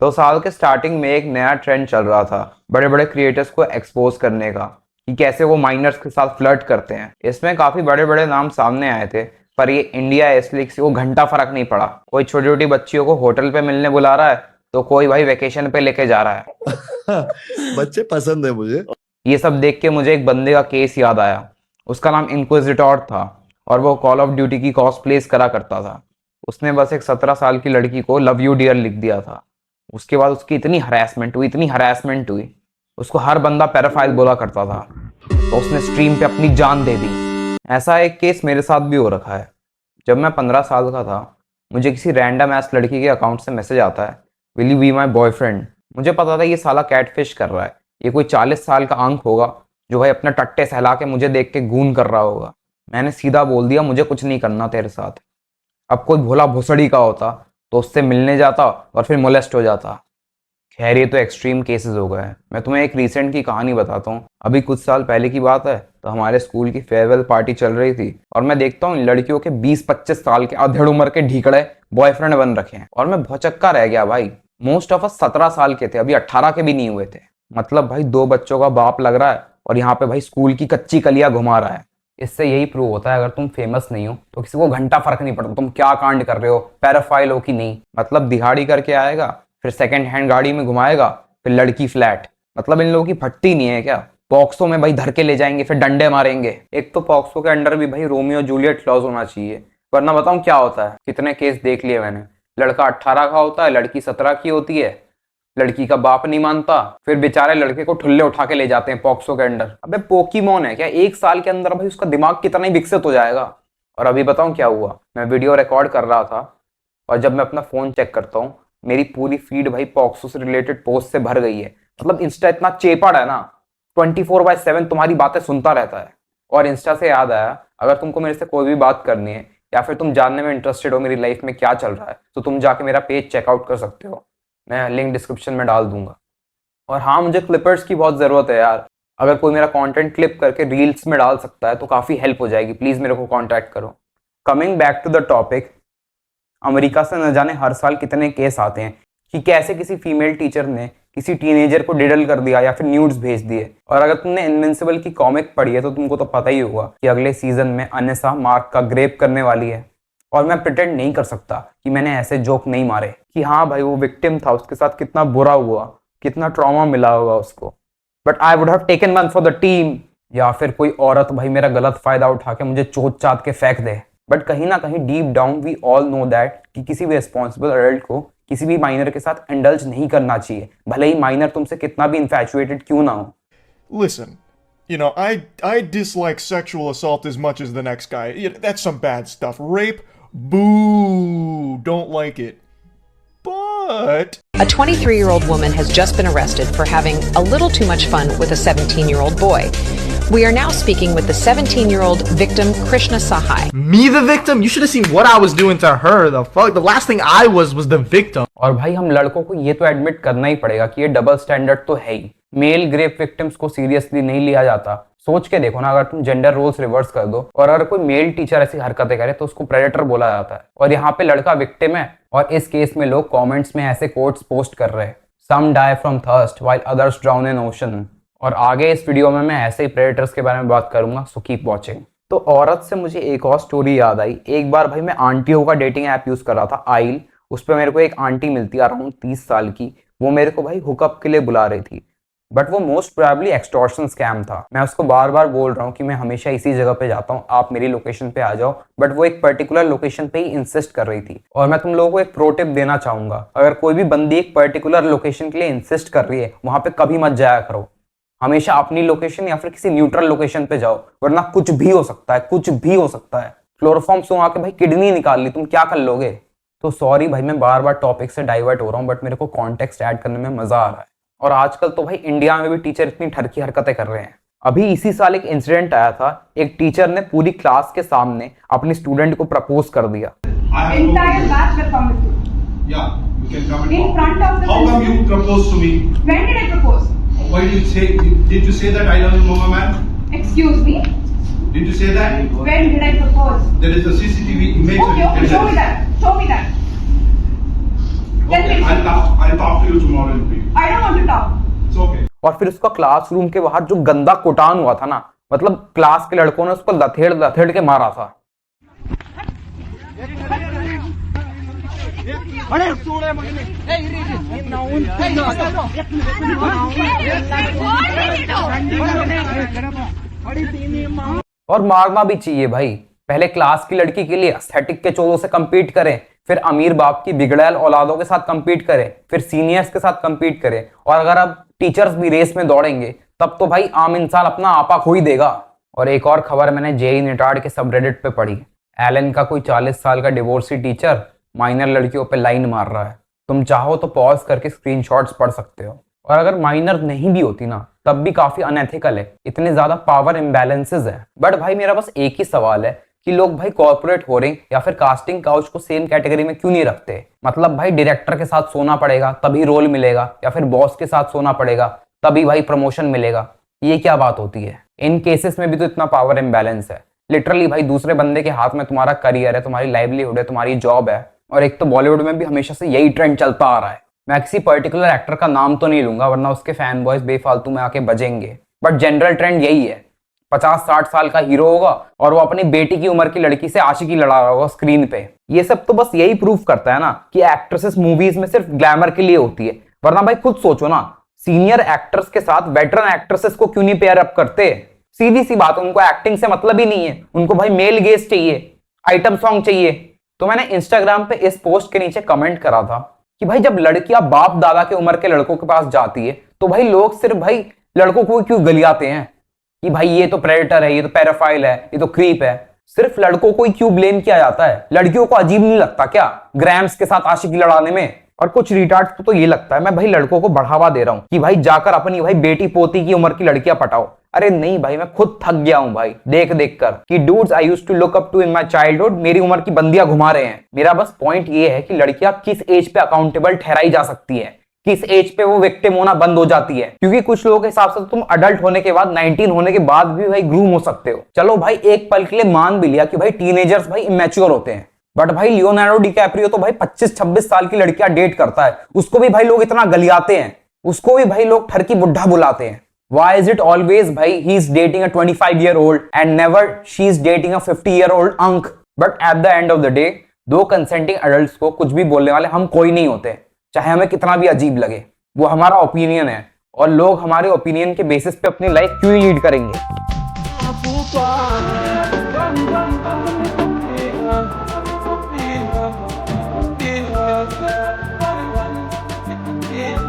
तो साल के स्टार्टिंग में एक नया ट्रेंड चल रहा था बड़े बड़े क्रिएटर्स को एक्सपोज करने का कि कैसे वो माइनर्स के साथ फ्लर्ट करते हैं। इसमें काफी बड़े बड़े नाम सामने आए थे, पर ये इंडिया है इसलिए किसी को घंटा फर्क नहीं पड़ा। कोई छोटी छोटी बच्चियों को होटल पे मिलने बुला रहा है तो कोई भाई वेकेशन पे लेके जा रहा है। बच्चे पसंद है मुझे। ये सब देख के मुझे एक बंदे का केस याद आया। उसका नाम इंक्विजिटोर था और वो कॉल ऑफ ड्यूटी की कॉस्प्लेस करा करता था। उसने बस एक 17 साल की लड़की को लव यू डियर लिख दिया था। उसके बाद उसकी इतनी हरासमेंट हुई, उसको हर बंदा पैराफाइल बोला करता था, तो उसने स्ट्रीम पे अपनी जान दे दी। ऐसा एक केस मेरे साथ भी हो रखा है। जब मैं 15 साल का था, मुझे किसी रैंडम एस लड़की के अकाउंट से मैसेज आता है, will you be my boyfriend. मुझे पता था ये साला कैटफिश कर रहा है। ये कोई 40 साल का अंक होगा जो भाई अपने टट्टे सहला के मुझे देख के गून कर रहा होगा। मैंने सीधा बोल दिया, मुझे कुछ नहीं करना तेरे साथ। अब कोई भोला भोसड़ी का होता तो उससे मिलने जाता और फिर मोलेस्ट हो जाता। खैर ये तो एक्सट्रीम केसेस हो गए हैं। मैं तुम्हें एक रिसेंट की कहानी बताता हूँ। अभी कुछ साल पहले की बात है, तो हमारे स्कूल की फेयरवेल पार्टी चल रही थी और मैं देखता हूँ लड़कियों के 20-25 साल के अधेड़ उम्र के ढीकड़े बॉयफ्रेंड बन रखे हैं और मैं भौचक्का रह गया भाई। मोस्ट ऑफ अस 17 साल के थे, अभी 18 के भी नहीं हुए थे। मतलब भाई 2 बच्चों का बाप लग रहा है और यहाँ पे भाई स्कूल की कच्ची कलियां घुमा रहा है। इससे यही प्रूव होता है अगर तुम फेमस नहीं हो तो किसी को घंटा फर्क नहीं पड़ता तुम क्या कांड कर रहे हो, पैराफाइल हो कि नहीं। मतलब दिहाड़ी करके आएगा, फिर सेकंड हैंड गाड़ी में घुमाएगा, फिर लड़की फ्लैट। मतलब इन लोगों की फटती नहीं है क्या? पॉक्सो में भाई धर के ले जाएंगे, फिर डंडे मारेंगे। एक तो पॉक्सो के अंडर भी भाई रोमियो जूलियट क्लॉज होना चाहिए, वरना बताऊं क्या होता है। कितने केस देख लिए मैंने। लड़का 18 का होता है, लड़की 17 की होती है, लड़की का बाप नहीं मानता, फिर बेचारे लड़के को ठुल्ले उठा के ले जाते हैं पॉक्सो के अंडर। अबे पोकीमोन है क्या? 1 साल के अंदर भाई उसका दिमाग कितना ही विकसित हो जाएगा। और अभी बताऊं क्या हुआ। मैं वीडियो रिकॉर्ड कर रहा था और जब मैं अपना फोन चेक करता हूँ, मेरी पूरी फीड भाई पॉक्सो से रिलेटेड पोस्ट से भर गई है। मतलब इंस्टा इतना चेपड़ है ना, 24/7 तुम्हारी बातें सुनता रहता है। और इंस्टा से याद आया, अगर तुमको मेरे से कोई भी बात करनी है या फिर तुम जानने में इंटरेस्टेड हो मेरी लाइफ में क्या चल रहा है, तो तुम जाके मेरा पेज चेकआउट कर सकते हो। मैं लिंक डिस्क्रिप्शन में डाल दूंगा। और हाँ, मुझे क्लिपर्स की बहुत ज़रूरत है यार। अगर कोई मेरा कंटेंट क्लिप करके रील्स में डाल सकता है तो काफ़ी हेल्प हो जाएगी। प्लीज़ मेरे को कांटेक्ट करो। Coming back to the topic, America से न जाने हर साल कितने केस आते हैं कि कैसे किसी फीमेल टीचर ने किसी टीनेजर को डिडल कर दिया या फिर न्यूड्स भेज दिए। और अगर तुमने इनविंसिबल की कॉमिक पढ़ी है तो तुमको तो पता ही होगा कि अगले सीजन में अनेसा मार्क का ग्रेप करने वाली है। और मैं प्रिटेंड नहीं कर सकता कि मैंने ऐसे जोक नहीं मारे कि हाँ भाई वो विक्टिम था, उसके साथ कितना बुरा हुआ, कितना ट्रॉमा मिला होगा उसको, but I would have taken one for the team. या फिर कोई औरत भाई मेरा गलत फायदा उठा के मुझे चोट चाट के फेंक दे। बट कहीं ना कहीं deep down we all know that कि किसी भी रिस्पॉन्सिबल एडल्ट को किसी भी माइनर के साथ इंडल्ज नहीं करना चाहिए, भले ही माइनर तुमसे कितना भी इन्फैचुएटेड क्यों ना हो। Listen, you know, I dislike sexual assault as much as the next guy. That's some bad stuff. Rape, boo, don't like it. But A 23-year-old woman has just been arrested for having a little too much fun with a 17-year-old boy. We are now speaking with the 17-year-old victim, Krishna Sahai. Me the victim? You should have seen what I was doing to her. The fuck? The last thing I was the victim. और भाई हम लड़कों को ये तो admit करना ही पड़ेगा कि ये डबल स्टैंडर्ड तो है ही। मेल ग्रेप विक्टिम्स को सीरियसली नहीं लिया जाता। सोच के देखो ना, अगर तुम जेंडर रोल्स रिवर्स कर दो और अगर कोई मेल टीचर ऐसी हरकतें करे तो उसको प्रेडेटर बोला जाता है, और यहाँ पे लड़का विक्टिम है। और इस केस में लोग कमेंट्स में ऐसे कोट्स पोस्ट कर रहे हैं, some die from thirst while others drown in ocean. और आगे इस वीडियो में मैं ऐसे ही प्रेडेटर्स के बारे में बात करूंगा, सो कीप वॉचिंग। तो औरत से मुझे एक और स्टोरी याद आई। एक बार भाई मैं आंटियों का डेटिंग ऐप यूज कर रहा था, आइल। उस पर मेरे को एक आंटी मिलती है अराउंड 30 साल की। वो मेरे को भाई हुकअप के लिए बुला रही थी, बट वो मोस्ट प्रोबेबली एक्सटॉर्शन स्कैम था। मैं उसको बार बार बोल रहा हूँ कि मैं हमेशा इसी जगह पे जाता हूँ, आप मेरी लोकेशन पे आ जाओ, बट वो एक पर्टिकुलर लोकेशन पे ही इंसिस्ट कर रही थी। और मैं तुम लोगों को एक प्रो टिप देना चाहूंगा, अगर कोई भी बंदी एक पर्टिकुलर लोकेशन के लिए इंसिस्ट कर रही है, वहां पे कभी मत जाया करो। हमेशा अपनी लोकेशन या फिर किसी न्यूट्रल लोकेशन पे जाओ, वरना कुछ भी हो सकता है, कुछ भी हो सकता है। क्लोरोफॉर्म से आके भाई किडनी निकाल ली, तुम क्या कर लोगे? तो सॉरी भाई मैं बार बार टॉपिक से डाइवर्ट हो रहा हूँ, बट मेरे को कॉन्टेक्स्ट ऐड करने में मजा आ रहा है। और आजकल तो भाई इंडिया में भी टीचर इतनी ठरकी हरकतें कर रहे हैं। अभी इसी साल एक इंसिडेंट आया था, एक टीचर ने पूरी क्लास के सामने अपनी स्टूडेंट को प्रपोज कर दिया। Entire batch will come with you. Yeah, you can come and In talk. front of the How come you proposed to me? When did I propose? Why did you say? Did you say that I love you, Mama man? Excuse me. Did you say that? When did I propose? There is a CCTV image. Okay, show me that. Show me that. Then Okay, I'll talk to you tomorrow in the meeting. I don't want to talk. It's okay. और फिर उसका classroom के बाहर जो गंदा कुटान हुआ था ना, मतलब क्लास के लड़कों ने उसको लथेड़ लथेड़ के मारा था। और मारना भी चाहिए भाई। पहले क्लास की लड़की के लिए एस्थेटिक के चोरों से compete करें, फिर अमीर बाप की बिगड़ैल औलादों के साथ compete करें, फिर सीनियर्स के साथ compete करें, और अगर अब टीचर्स भी रेस में दौड़ेंगे तब तो भाई आम इंसान अपना आपा खो ही देगा। और एक और खबर मैंने जेई नेटार्ड के सबरेडिट पे पढ़ी। एलन का कोई 40 साल का डिवोर्सी टीचर माइनर लड़कियों पे लाइन मार रहा है। तुम चाहो तो पॉज करके स्क्रीनशॉट्स पढ़ सकते हो। और अगर माइनर नहीं भी होती ना तब भी काफी अनएथिकल है, इतने ज्यादा पावर इम्बैलेंसेस है। बट भाई मेरा बस एक ही सवाल है कि लोग भाई कॉर्पोरेट होरिंग या फिर कास्टिंग काउच को सेम कैटेगरी में क्यों नहीं रखते। मतलब भाई डायरेक्टर के साथ सोना पड़ेगा तभी रोल मिलेगा, या फिर बॉस के साथ सोना पड़ेगा तभी भाई प्रमोशन मिलेगा। ये क्या बात होती है? इन केसेस में भी तो इतना पावर इम्बैलेंस है। लिटरली भाई दूसरे बंदे के हाथ में तुम्हारा करियर है, तुम्हारी लाइवलीहुड है, तुम्हारी जॉब है। और एक तो बॉलीवुड में भी हमेशा से यही ट्रेंड चलता आ रहा है। मैं किसी पर्टिकुलर एक्टर का नाम तो नहीं लूंगा वरना उसके फैन बॉयज बेफालतू में आके बजेंगे, बट जनरल ट्रेंड यही है। 50-60 साल का हीरो होगा और वो अपनी बेटी की उम्र की लड़की से आशिकी लड़ा रहा होगा स्क्रीन पे। ये सब तो बस यही प्रूफ करता है ना कि एक्ट्रेसेस मूवीज में सिर्फ ग्लैमर के लिए होती है। वरना भाई खुद सोचो ना, सीनियर एक्टर्स के साथ वेटरन एक्ट्रेसेस को क्यों नहीं पेयर अप करते? सीधी सी बात, उनको एक्टिंग से मतलब ही नहीं है, उनको भाई मेल गेज चाहिए, आइटम सॉन्ग चाहिए। तो मैंने इंस्टाग्राम पे इस पोस्ट के नीचे कमेंट करा था कि भाई जब लड़कियां बाप दादा के उम्र के लड़कों के पास जाती है तो भाई लोग सिर्फ भाई लड़कों को क्यों गलियाते हैं कि भाई ये तो प्रेडेटर है, ये तो पैराफाइल है, ये तो क्रीप है। सिर्फ लड़कों को ही क्यों ब्लेम किया जाता है? लड़कियों को अजीब नहीं लगता क्या ग्रैम्स के साथ आशिकी लड़ाने में? और कुछ रिटार्ड्स को तो ये लगता है मैं भाई लड़कों को बढ़ावा दे रहा हूं कि भाई जाकर अपनी भाई बेटी पोती की उम्र की लड़कियां पटाओ। अरे नहीं भाई, मैं खुद थक गया हूं भाई देख देख कर कि dudes I used to look up to in my childhood मेरी उम्र की बंदियां घुमा रहे हैं। मेरा बस पॉइंट ये है कि लड़कियां किस एज पे अकाउंटेबल ठहराई जा सकती है, किस एज पे वो विक्टिम होना बंद हो जाती है। क्योंकि कुछ लोगों के हिसाब से तुम अडल्ट होने के बाद 19 होने के बाद भी भाई ग्रूम हो सकते हो। चलो भाई एक पल के लिए मान भी लिया कि भाई टीनेजर्स भाई इमेच्योर होते हैं, बट भाई लियोनार्डो डिकैप्रियो तो भाई 25-26 साल की लड़कियां डेट करता है, उसको भी भाई लोग इतना गलियाते हैं, उसको भी भाई लोग ठरकी बुढ़ा बुलाते हैं। Why is it always भाई he is dating a 25-year-old and never she is dating a 50-year-old unk? But at the end of the day, दो कंसेंटिंग एडल्ट्स को कुछ भी बोलने वाले हम कोई नहीं होते, चाहे हमें कितना भी अजीब लगे। वो हमारा ओपिनियन है और लोग हमारे ओपिनियन के बेसिस पे अपनी लाइफ क्यों लीड करेंगे।